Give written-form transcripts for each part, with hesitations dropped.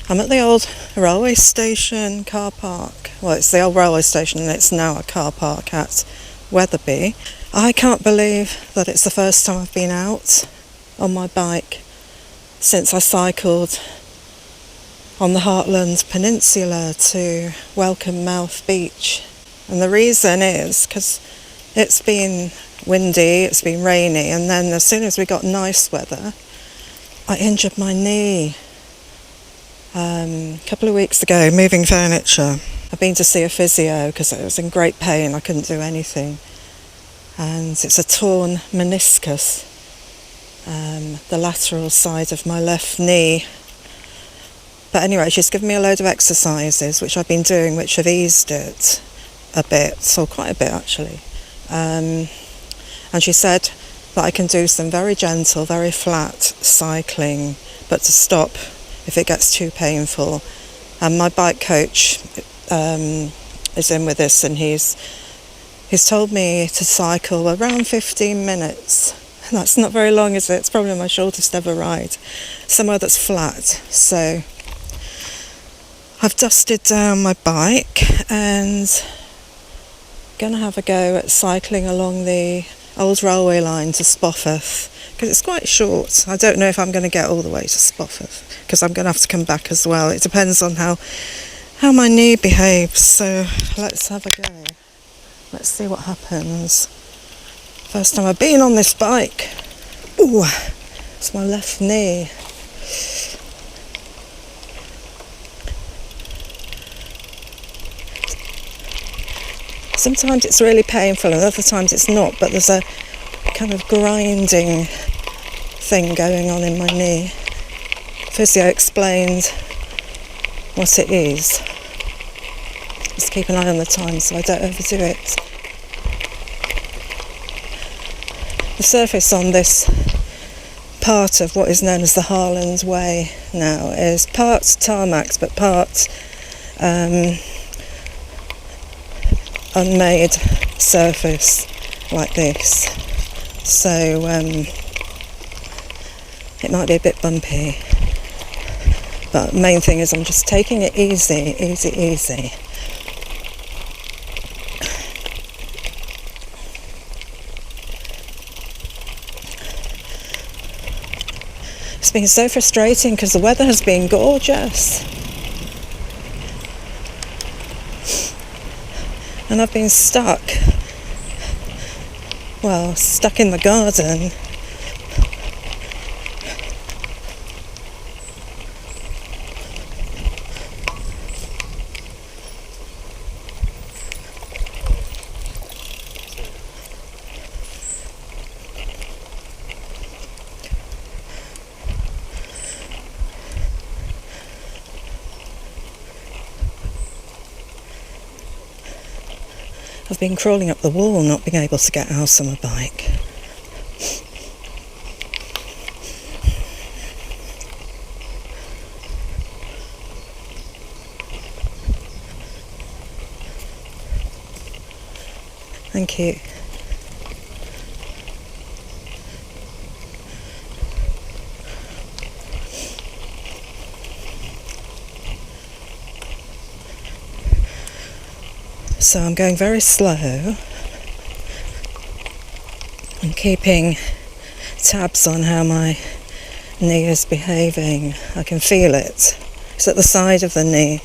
I'm at the old railway station car park. Well, it's the old railway station and it's now a car park at Wetherby. I can't believe that it's the first time I've been out on my bike since I cycled on the Heartland Peninsula to Welcome Mouth Beach. And the reason is because it's been windy, it's been rainy, and then as soon as we got nice weather, I injured my knee. A couple of weeks ago, moving furniture. I've been to see a physio because I was in great pain, I couldn't do anything. And it's a torn meniscus, the lateral side of my left knee. But anyway, she's given me a load of exercises, which I've been doing, which have eased it a bit, or quite a bit actually. And she said that I can do some very gentle, very flat cycling, but to stop if it gets too painful. And my bike coach is in with this, and he's told me to cycle around 15 minutes. That's not very long, is it? It's probably my shortest ever ride. Somewhere that's flat. So I've dusted down my bike and going to have a go at cycling along the old railway line to Spofforth, because it's quite short. I don't know if I'm going to get all the way to Spofforth, because I'm going to have to come back as well. It depends on how my knee behaves, so let's have a go. Let's see what happens. First time I've been on this bike. Ooh, it's my left knee. Sometimes it's really painful and other times it's not, but there's a kind of grinding thing going on in my knee. Physio explained what it is. Just keep an eye on the time so I don't overdo it. The surface on this part of what is known as the Harland Way now is part tarmac but part unmade surface like this. So it might be a bit bumpy, but the main thing is I'm just taking it easy. It's been so frustrating because the weather has been gorgeous and I've been stuck in the garden. I've been crawling up the wall, not being able to get out on my bike. Thank you. So I'm going very slow and keeping tabs on how my knee is behaving. I can feel it. It's at the side of the knee.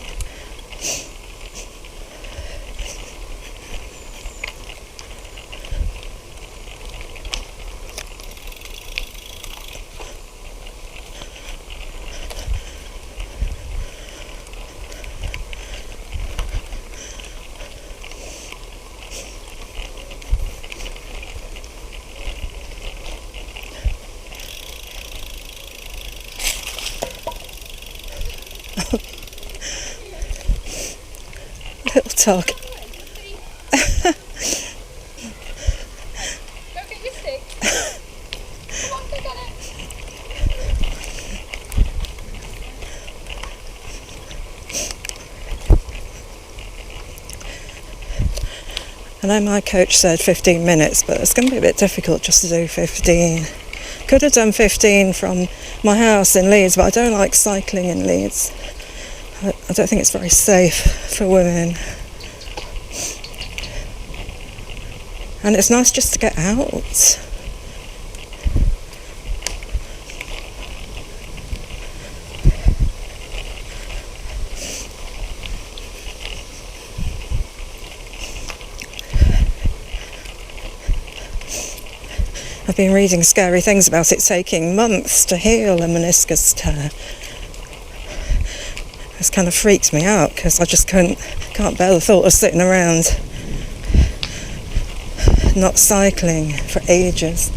Little dog. Go get your stick. Come on, go get it. I know my coach said 15 minutes, but it's going to be a bit difficult just to do 15. Could have done 15 from my house in Leeds, but I don't like cycling in Leeds. I don't think it's very safe for women. And it's nice just to get out. I've been reading scary things about it taking months to heal a meniscus tear. This kind of freaks me out because I just can't bear the thought of sitting around not cycling for ages.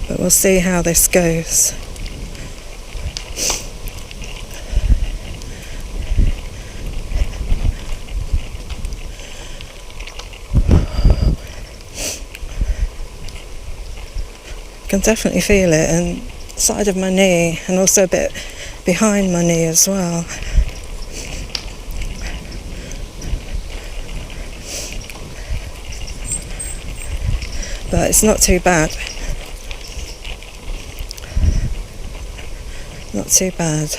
But we'll see how this goes. I can definitely feel it and side of my knee and also a bit behind my knee as well. But it's not too bad. Not too bad.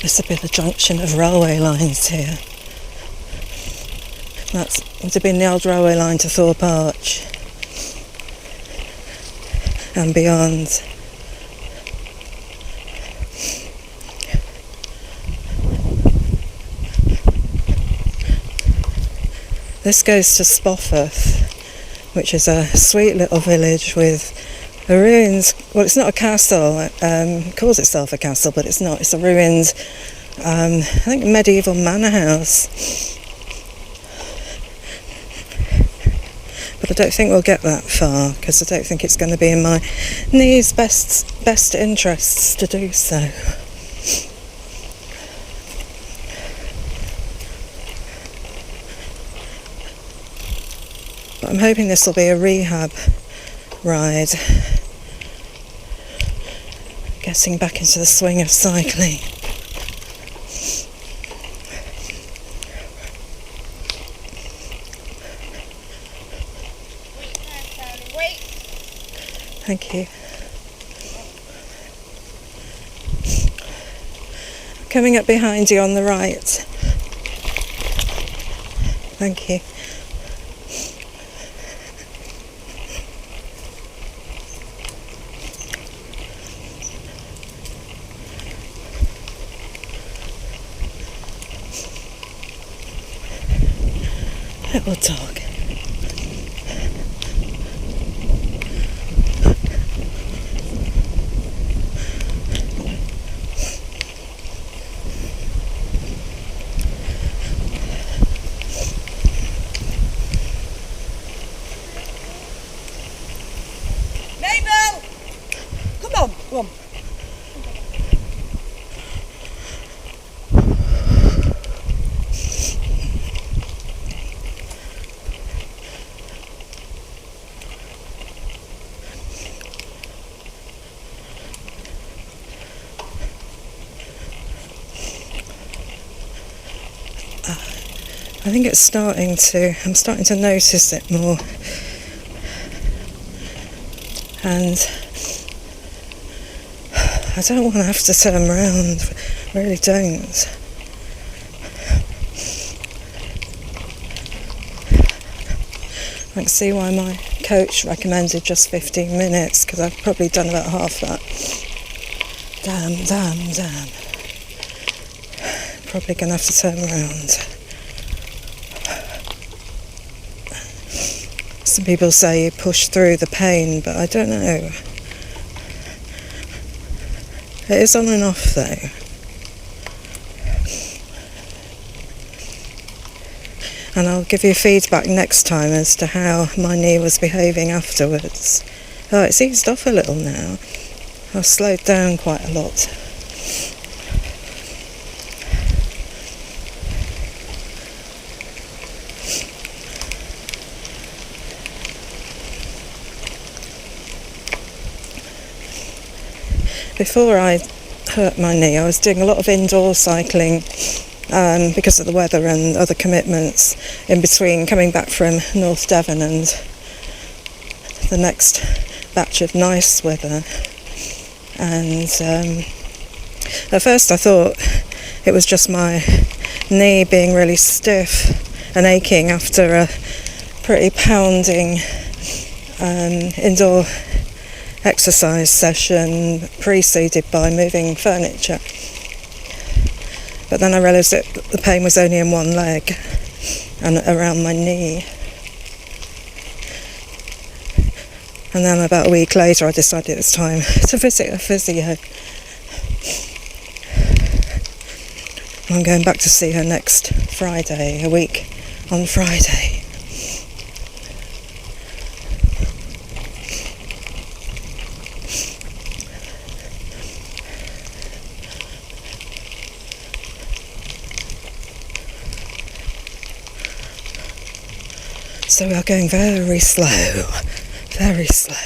This would be the junction of railway lines here. That would have been the old railway line to Thorpe Arch and beyond. This goes to Spofforth, which is a sweet little village with a ruins. Well, it's not a castle. It calls itself a castle, but it's not. It's a ruined, I think, medieval manor house. But I don't think we'll get that far because I don't think it's going to be in my knee's best interests to do so. But I'm hoping this will be a rehab ride, getting back into the swing of cycling. Wait. Thank you. Coming up behind you on the right. Thank you. Little dog. Mabel! Come on, come on. I think I'm starting to notice it more. And I don't want to have to turn around, I really don't. I can see why my coach recommended just 15 minutes, because I've probably done about half that. Damn. Probably going to have to turn around. Some people say you push through the pain, but I don't know. It is on and off though. And I'll give you feedback next time as to how my knee was behaving afterwards. Oh, it's eased off a little now. I've slowed down quite a lot. Before I hurt my knee, I was doing a lot of indoor cycling because of the weather and other commitments in between coming back from North Devon and the next batch of nice weather. And at first I thought it was just my knee being really stiff and aching after a pretty pounding indoor exercise session preceded by moving furniture. But then I realised that the pain was only in one leg and around my knee. And then about a week later I decided it was time to visit a physio. I'm going back to see her next Friday, a week on Friday. So we are going very slow, very slow.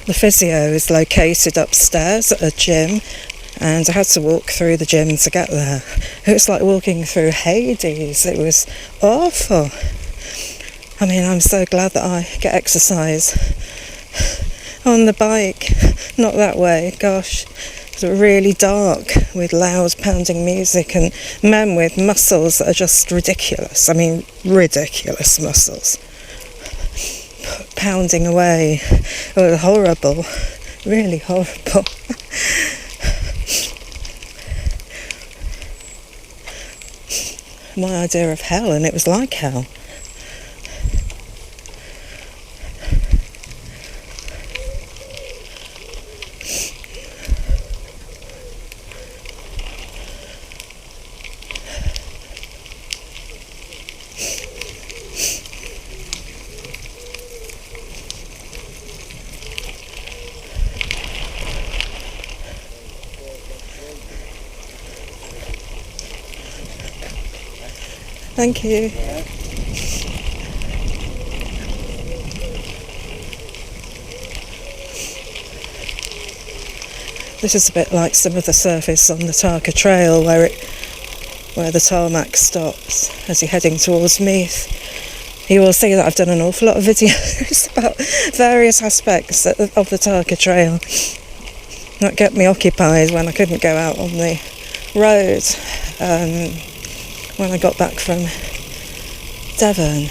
The physio is located upstairs at a gym, and I had to walk through the gym to get there. It was like walking through Hades. It was awful. I mean, I'm so glad that I get exercise on the bike, not that way. Gosh, it's really dark with loud pounding music and men with muscles that are just ridiculous. I mean, ridiculous muscles. Pounding away. It was horrible, really horrible. My idea of hell, and it was like hell. Thank you. This is a bit like some of the surface on the Tarka Trail where the tarmac stops as you're heading towards Meath. You will see that I've done an awful lot of videos about various aspects of the Tarka Trail that kept me occupied when I couldn't go out on the road. When I got back from Devon,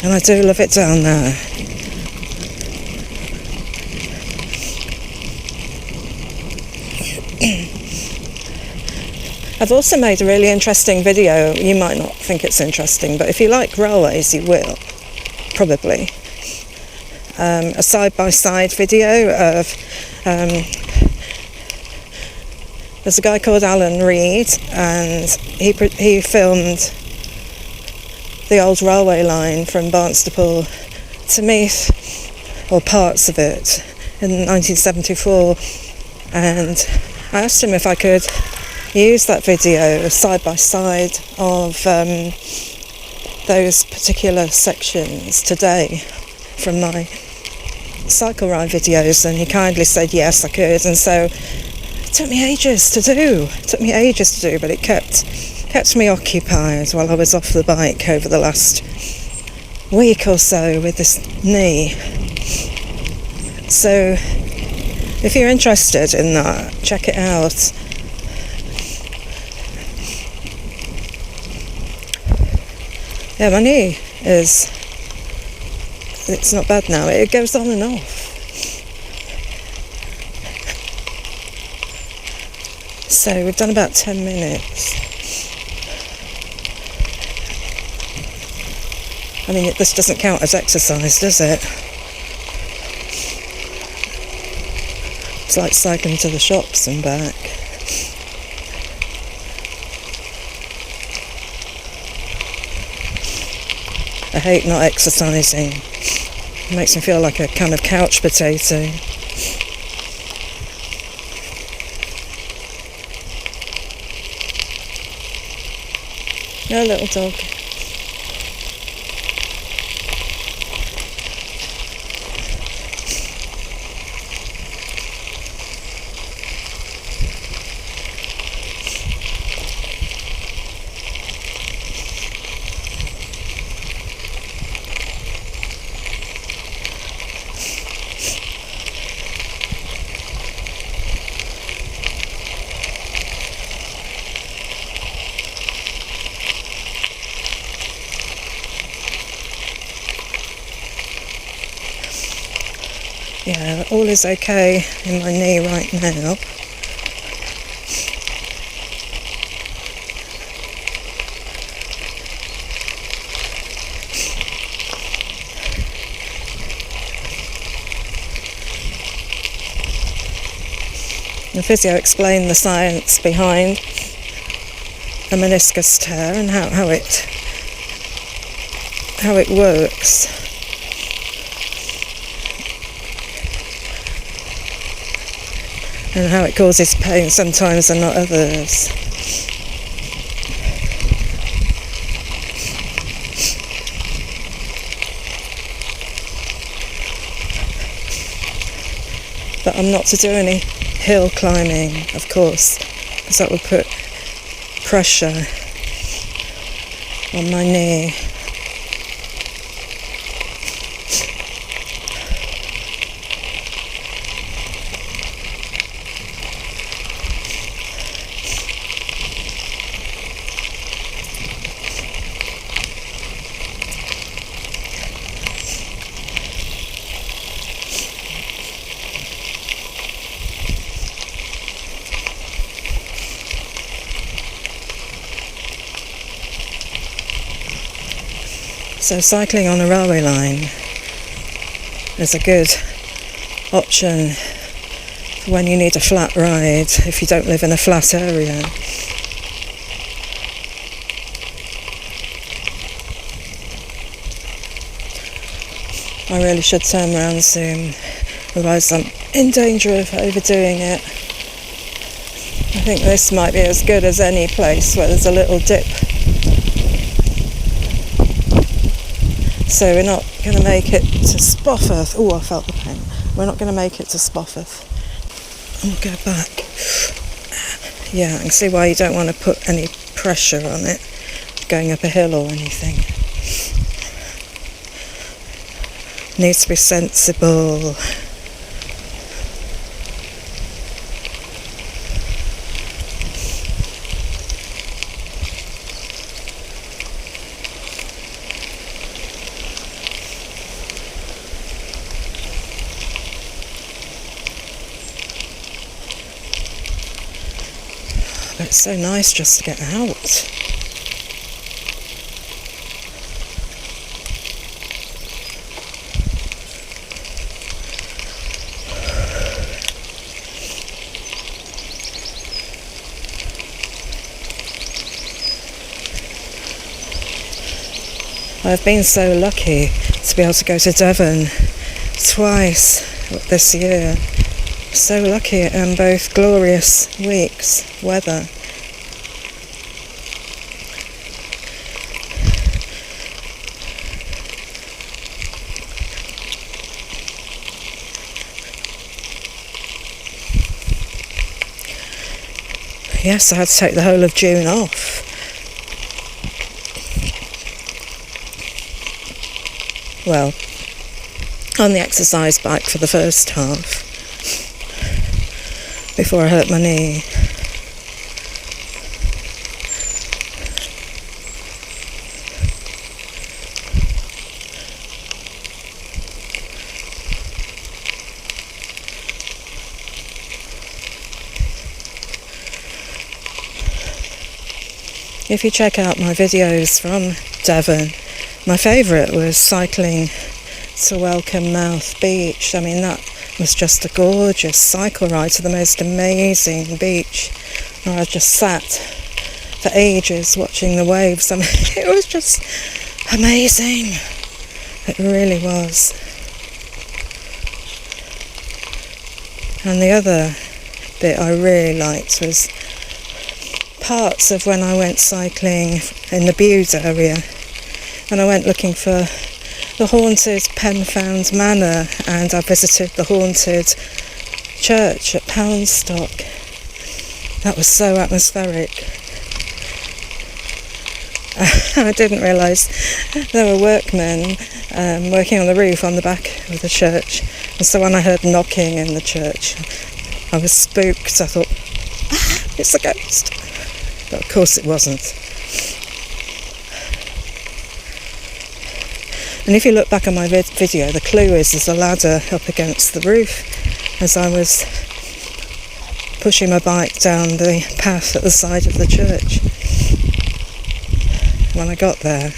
and I do love it down there. I've also made a really interesting video. You might not think it's interesting, but if you like railways you will, probably. A side-by-side video of there's a guy called Alan Reed, and he filmed the old railway line from Barnstaple to Meath, or parts of it, in 1974. And I asked him if I could use that video side by side of those particular sections today from my cycle ride videos, and he kindly said yes I could. And so it took me ages to do, but it kept me occupied while I was off the bike over the last week or so with this knee. So if you're interested in that, check it out. Yeah, my knee it's not bad now. It goes on and off. So we've done about 10 minutes. I mean, this doesn't count as exercise, does it? It's like cycling to the shops and back. I hate not exercising. It makes me feel like a kind of couch potato. No, little dog. Yeah, all is okay in my knee right now. The physio explained the science behind a meniscus tear and how it works. And how it causes pain sometimes and not others. But I'm not to do any hill climbing, of course, because that would put pressure on my knee. So cycling on a railway line is a good option for when you need a flat ride, if you don't live in a flat area. I really should turn around soon, otherwise I'm in danger of overdoing it. I think this might be as good as any place where there's a little dip. So we're not going to make it to Spofford. Oh, I felt the pain. We're not going to make it to Spofford. I'll go back. Yeah, I can see why you don't want to put any pressure on it going up a hill or anything. Needs to be sensible. But it's so nice just to get out. I've been so lucky to be able to go to Devon twice this year. So lucky, and both glorious weeks, weather. Yes, I had to take the whole of June off. Well, on the exercise bike for the first half, before I hurt my knee. If you check out my videos from Devon, my favourite was cycling to Welcome Mouth Beach. I mean, that was just a gorgeous cycle ride to the most amazing beach. I just sat for ages watching the waves. I mean, it was just amazing. It really was. And the other bit I really liked was parts of when I went cycling in the Bude area, and I went looking for the haunted Penfound Manor, and I visited the haunted church at Poundstock. That was so atmospheric. I didn't realise there were workmen working on the roof on the back of the church, and so when I heard knocking in the church, I was spooked. I thought, it's a ghost. But of course it wasn't. And if you look back on my video, the clue is there's a ladder up against the roof as I was pushing my bike down the path at the side of the church. When I got there,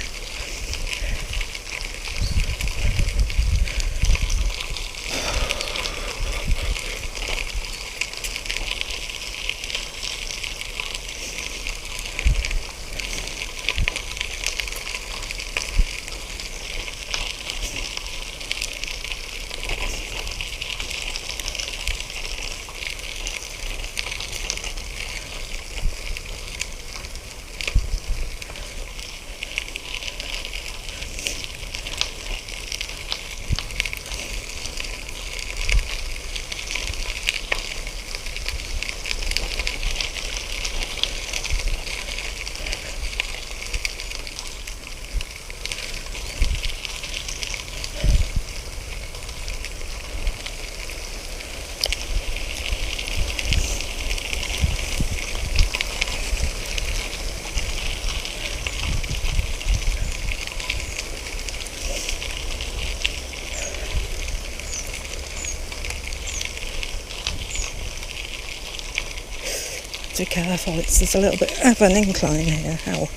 be careful, there's a little bit of an incline here. Ow.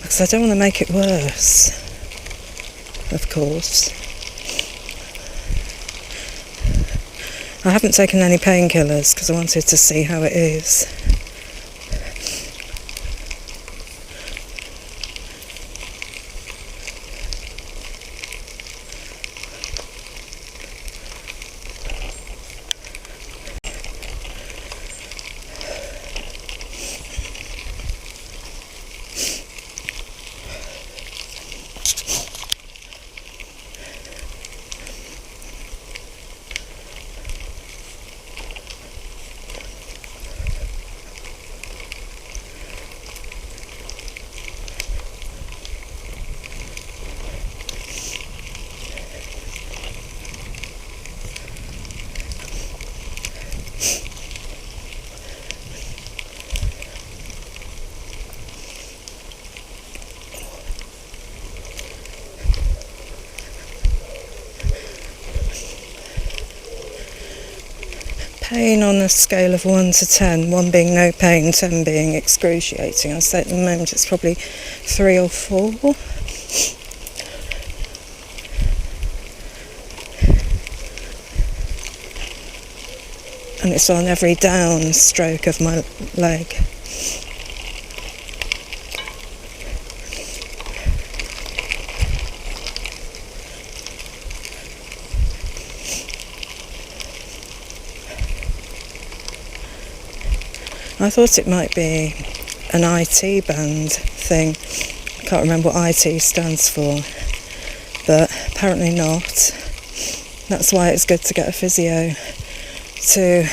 Because I don't want to make it worse, of course. I haven't taken any painkillers because I wanted to see how it is. Pain on a scale of 1 to 10, 1 being no pain, 10 being excruciating. I'd say at the moment it's probably 3 or 4. And it's on every down stroke of my leg. I thought it might be an IT band thing. I can't remember what IT stands for, but apparently not. That's why it's good to get a physio to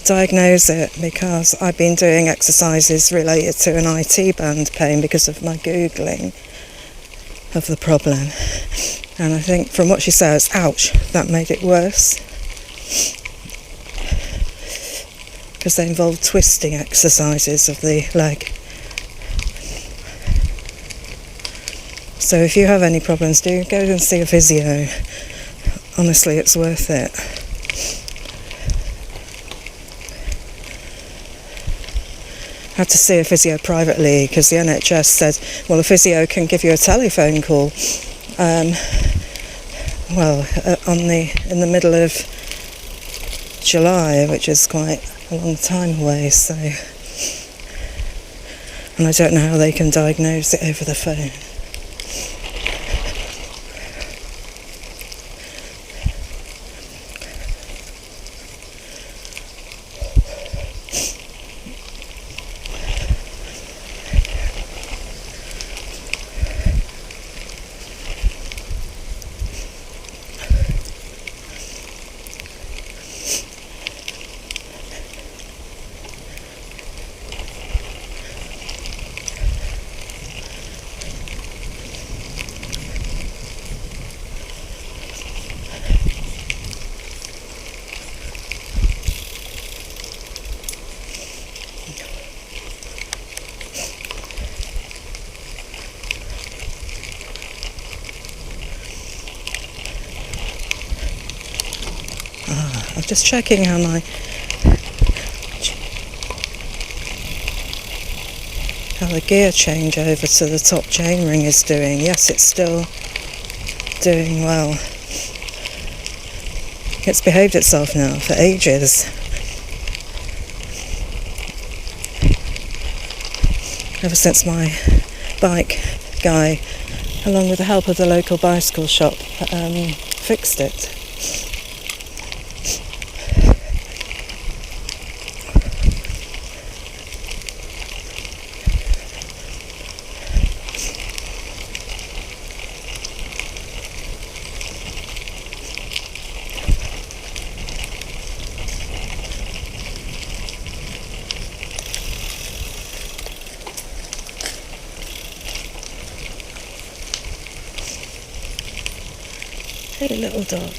diagnose it, because I've been doing exercises related to an IT band pain because of my Googling of the problem. And I think from what she says, ouch, that made it worse. Because they involve twisting exercises of the leg. So if you have any problems, do go and see a physio. Honestly, it's worth it. I had to see a physio privately because the NHS said, well, a physio can give you a telephone call. In the middle of July, which is quite a long time away, so, and I don't know how they can diagnose it over the phone. was just checking how the gear change over to the top chainring is doing. Yes, it's still doing well. It's behaved itself now for ages. Ever since my bike guy, along with the help of the local bicycle shop, fixed it. Hey, little dog.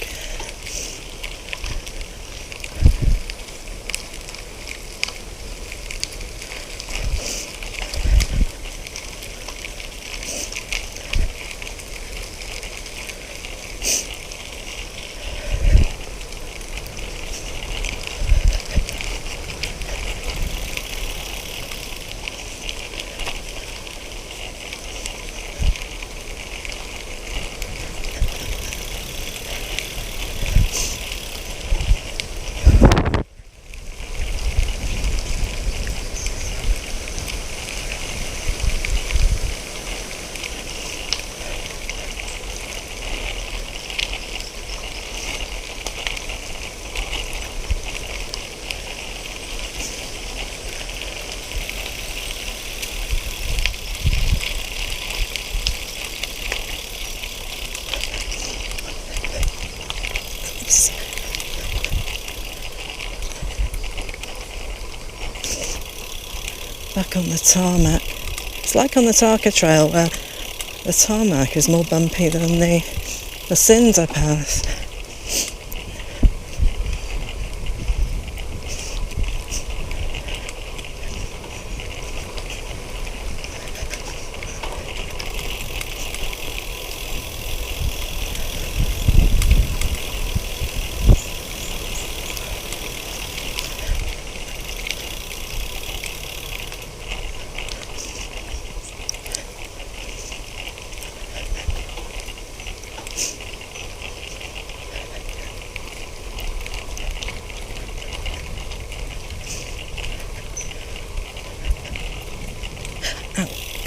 Back on the tarmac. It's like on the Tarka Trail where the tarmac is more bumpy than the cinder path.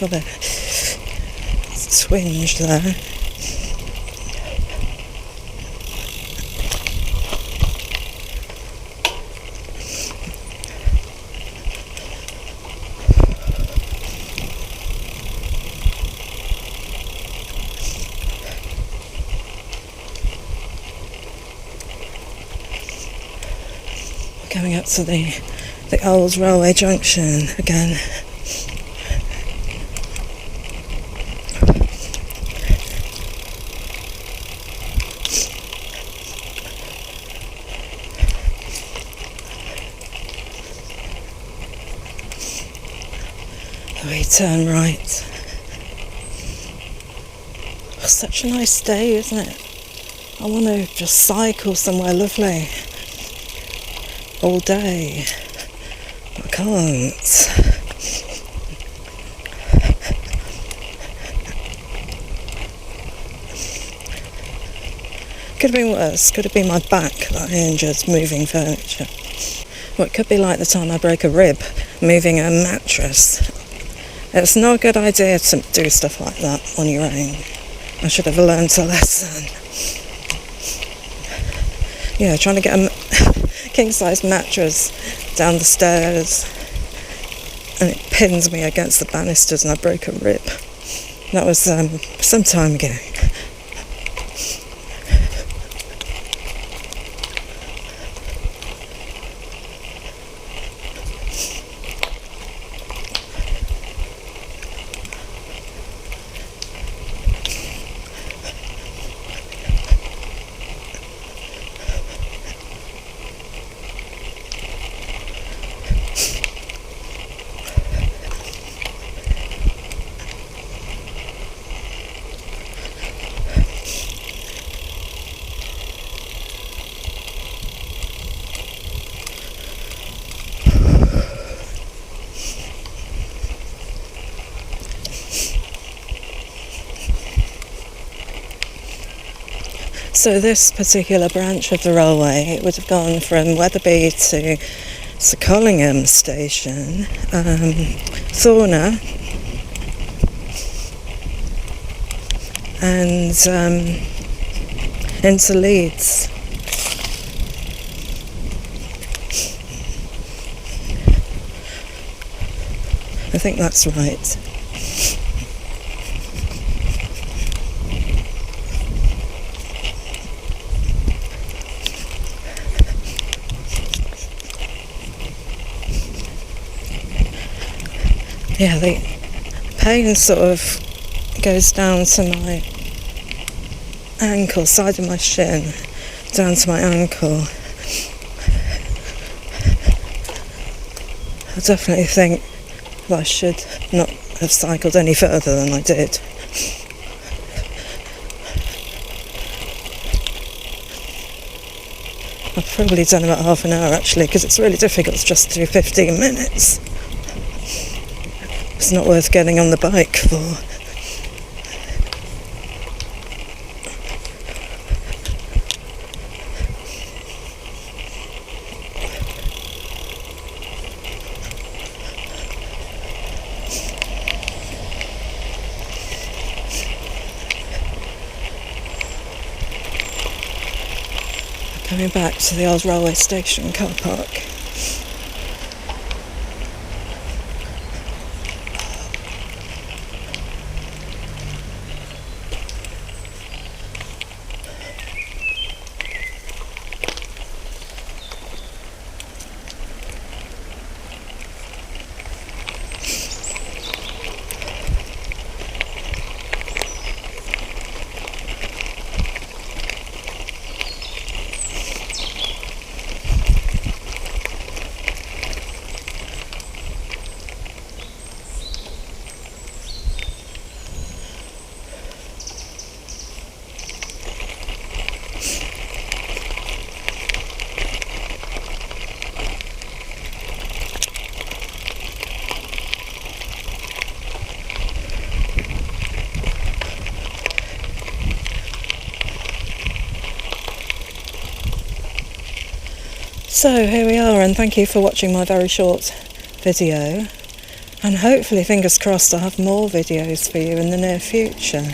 Got a twinge there. Coming up to the old railway junction again. We turn right. Oh, such a nice day, isn't it? I want to just cycle somewhere lovely all day. I can't. Could have been worse. Could have been my back that I injured moving furniture. Well, it could be like the time I broke a rib moving a mattress. It's not a good idea to do stuff like that on your own. I should have learned a lesson. Yeah, trying to get a king-size mattress down the stairs, and it pins me against the banisters and I broke a rib. That was some time ago. So this particular branch of the railway, it would have gone from Wetherby to Collingham station, Thorner, and into Leeds. I think that's right. Yeah, the pain sort of goes down to my ankle, side of my shin, down to my ankle. I definitely think that I should not have cycled any further than I did. I've probably done about half an hour actually, because it's really difficult just to do 15 minutes. It's not worth getting on the bike for. Coming back to the old railway station car park. So here we are, and thank you for watching my very short video, and hopefully, fingers crossed, I'll have more videos for you in the near future.